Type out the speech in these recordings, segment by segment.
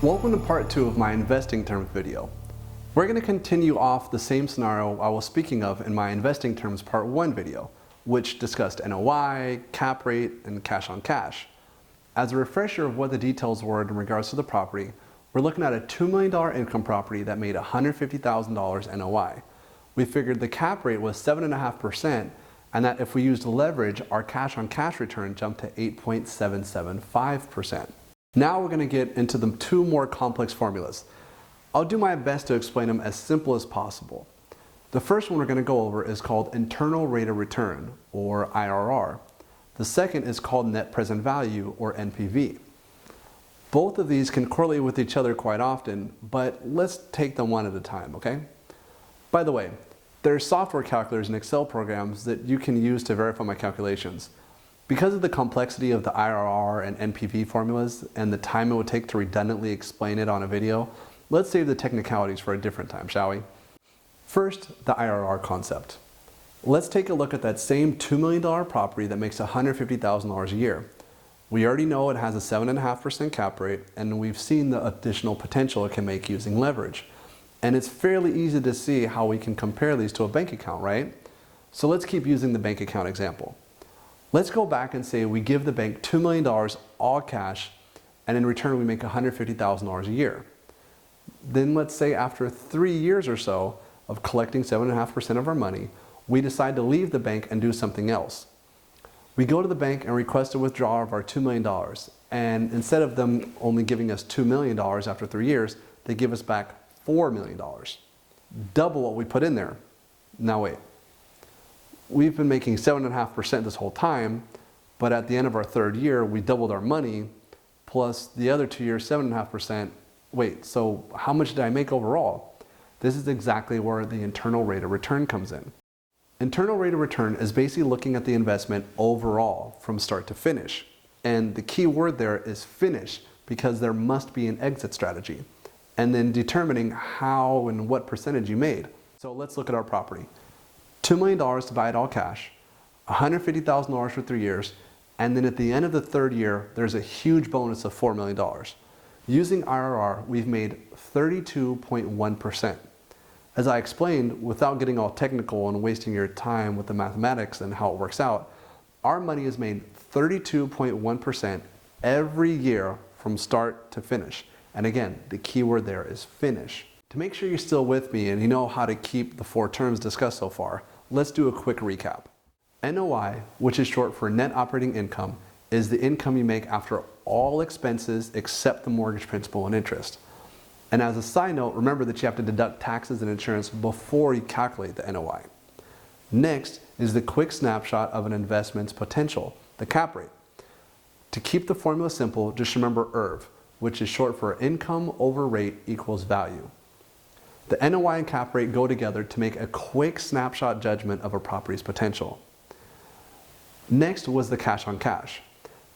Welcome to part 2 of my investing terms video. We're going to continue off the same scenario I was speaking of in my investing terms part 1 video, which discussed NOI, cap rate, and cash on cash. As a refresher of what the details were in regards to the property, we're looking at a $2 million income property that made $150,000 NOI. We figured the cap rate was 7.5%, and that if we used leverage, our cash on cash return jumped to 8.775%. Now we're going to get into the two more complex formulas. I'll do my best to explain them as simple as possible. The first one we're going to go over is called internal rate of return, or IRR. The second is called net present value, or NPV. Both of these can correlate with each other quite often, but let's take them one at a time, okay? By the way, there are software calculators and Excel programs that you can use to verify my calculations. Because of the complexity of the IRR and NPV formulas and the time it would take to redundantly explain it on a video, let's save the technicalities for a different time, shall we? First, the IRR concept. Let's take a look at that same $2 million property that makes $150,000 a year. We already know it has a 7.5% cap rate, and we've seen the additional potential it can make using leverage. And it's fairly easy to see how we can compare these to a bank account, right? So let's keep using the bank account example. Let's go back and say we give the bank $2 million all cash, and in return we make $150,000 a year. Then let's say after 3 years or so of collecting 7.5% of our money, we decide to leave the bank and do something else. We go to the bank and request a withdrawal of our $2 million, and instead of them only giving us $2 million after 3 years, they give us back $4 million. Double what we put in there. Now wait. We've been making 7.5% this whole time, but at the end of our 3rd year, we doubled our money, plus the other 2 years, 7.5%. Wait, so how much did I make overall? This is exactly where the internal rate of return comes in. Internal rate of return is basically looking at the investment overall from start to finish. And the key word there is finish, because there must be an exit strategy. And then determining how and what percentage you made. So let's look at our property. $2 million to buy it all cash, $150,000 for 3 years, and then at the end of the 3rd year, there's a huge bonus of $4 million. Using IRR, we've made 32.1%. As I explained, without getting all technical and wasting your time with the mathematics and how it works out, our money is made 32.1% every year from start to finish. And again, the key word there is finish. To make sure you're still with me and you know how to keep the 4 terms discussed so far, let's do a quick recap. NOI, which is short for net operating income, is the income you make after all expenses except the mortgage principal and interest. And as a side note, remember that you have to deduct taxes and insurance before you calculate the NOI. Next is the quick snapshot of an investment's potential, the cap rate. To keep the formula simple, just remember IRV, which is short for income over rate equals value. The NOI and cap rate go together to make a quick snapshot judgment of a property's potential. Next was the cash on cash.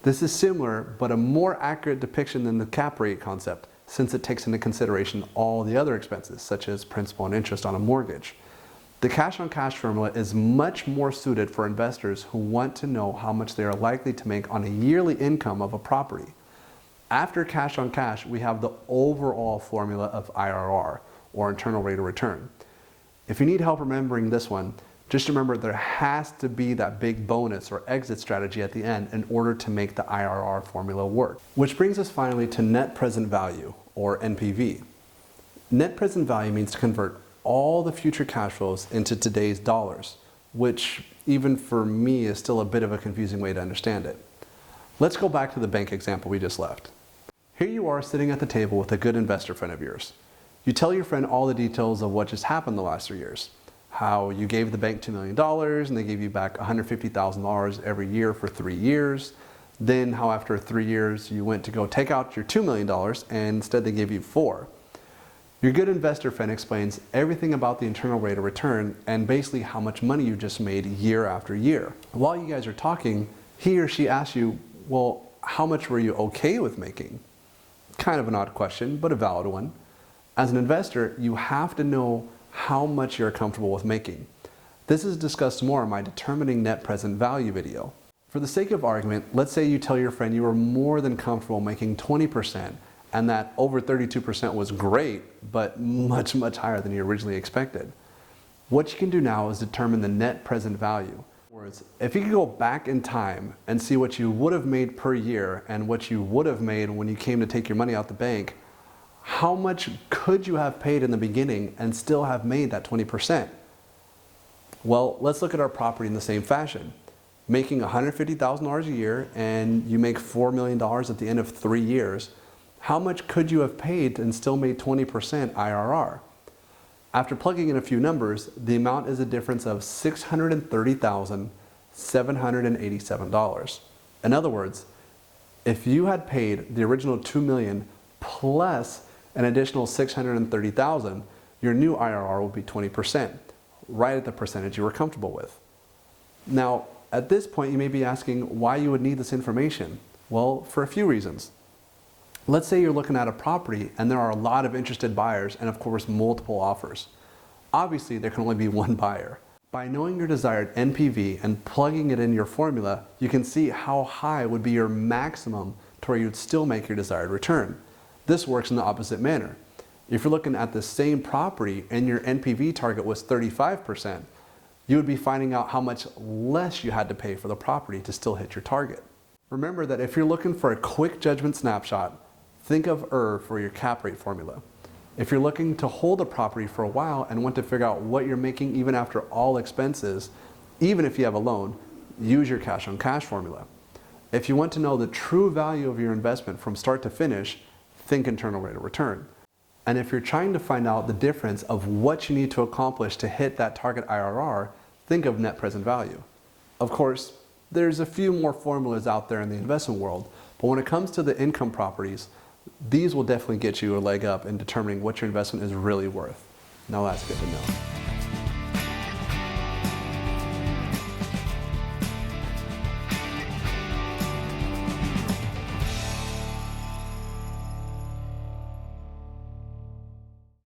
This is similar, but a more accurate depiction than the cap rate concept, since it takes into consideration all the other expenses, such as principal and interest on a mortgage. The cash on cash formula is much more suited for investors who want to know how much they are likely to make on a yearly income of a property. After cash on cash, we have the overall formula of IRR, or internal rate of return. If you need help remembering this one, just remember there has to be that big bonus or exit strategy at the end in order to make the IRR formula work. Which brings us finally to net present value, or NPV. Net present value means to convert all the future cash flows into today's dollars, which even for me is still a bit of a confusing way to understand it. Let's go back to the bank example we just left. Here you are sitting at the table with a good investor friend of yours. You tell your friend all the details of what just happened the last 3 years. How you gave the bank $2 million and they gave you back $150,000 every year for 3 years. Then how after 3 years you went to go take out your $2 million and instead they gave you 4. Your good investor friend explains everything about the internal rate of return and basically how much money you just made year after year. While you guys are talking, he or she asks you, well, how much were you okay with making? Kind of an odd question, but a valid one. As an investor, you have to know how much you're comfortable with making. This is discussed more in my determining net present value video. For the sake of argument, let's say you tell your friend you are more than comfortable making 20% and that over 32% was great, but much, much higher than you originally expected. What you can do now is determine the net present value. If you could go back in time and see what you would have made per year and what you would have made when you came to take your money out the bank, how much could you have paid in the beginning and still have made that 20%? Well, let's look at our property in the same fashion. Making $150,000 a year and you make $4 million at the end of 3 years, how much could you have paid and still made 20% IRR? After plugging in a few numbers, the amount is a difference of $630,787. In other words, if you had paid the original $2 million plus an additional $630,000, your new IRR will be 20%, right at the percentage you were comfortable with. Now, at this point, you may be asking why you would need this information. Well, for a few reasons. Let's say you're looking at a property and there are a lot of interested buyers and of course multiple offers. Obviously, there can only be one buyer. By knowing your desired NPV and plugging it in your formula, you can see how high would be your maximum to where you'd still make your desired return. This works in the opposite manner. If you're looking at the same property and your NPV target was 35%, you would be finding out how much less you had to pay for the property to still hit your target. Remember that if you're looking for a quick judgment snapshot, think of IRR for your cap rate formula. If you're looking to hold a property for a while and want to figure out what you're making even after all expenses, even if you have a loan, use your cash on cash formula. If you want to know the true value of your investment from start to finish, think internal rate of return. And if you're trying to find out the difference of what you need to accomplish to hit that target IRR, think of net present value. Of course, there's a few more formulas out there in the investment world, but when it comes to the income properties, these will definitely get you a leg up in determining what your investment is really worth. Now that's good to know.